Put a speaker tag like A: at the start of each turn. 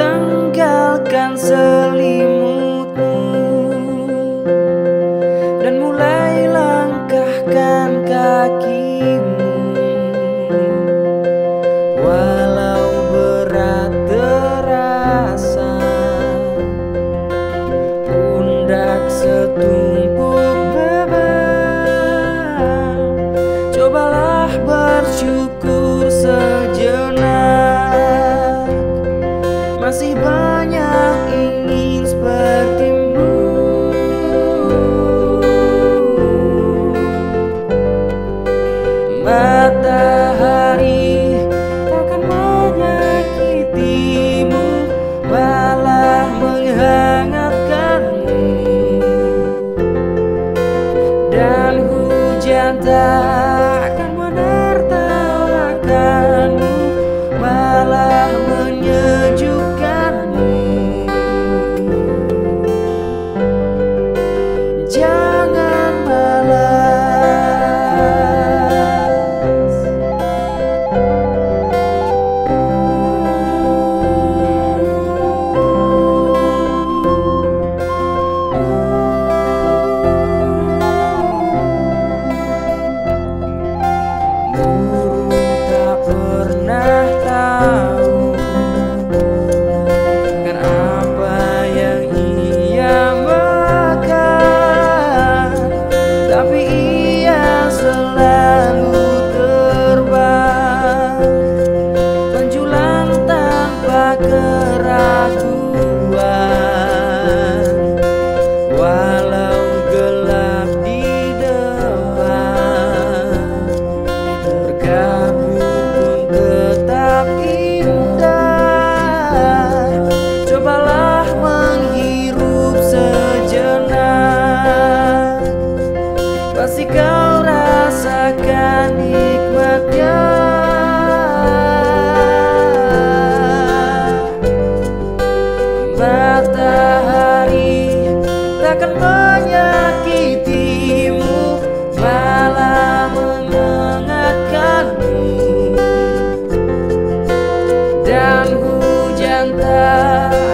A: tanggalkan selimutmu dan mulai langkahkan kakimu. Walau berat terasa, pundak setumpuk beban, cobalah bersyukur sejenak. Masih banyak ingin sepertimu. Matahari takkan menyakitimu, malah menghangatkanmu. Dan hujan tak akan menertawakanmu, malah menyejukkanmu. Jangan malas, burung tak pernah tahu kan apa yang ia makan, tapi ia selalu terbang menjulang tanpa keraguan. Walau gelap di depan, berkabut pun tetap indah. Cobalah menghirup sejenak, pasti kau rasakan nikmatnya. Matahari takkan menyakitimu, malah menghangatkanmu. Dan hujan tak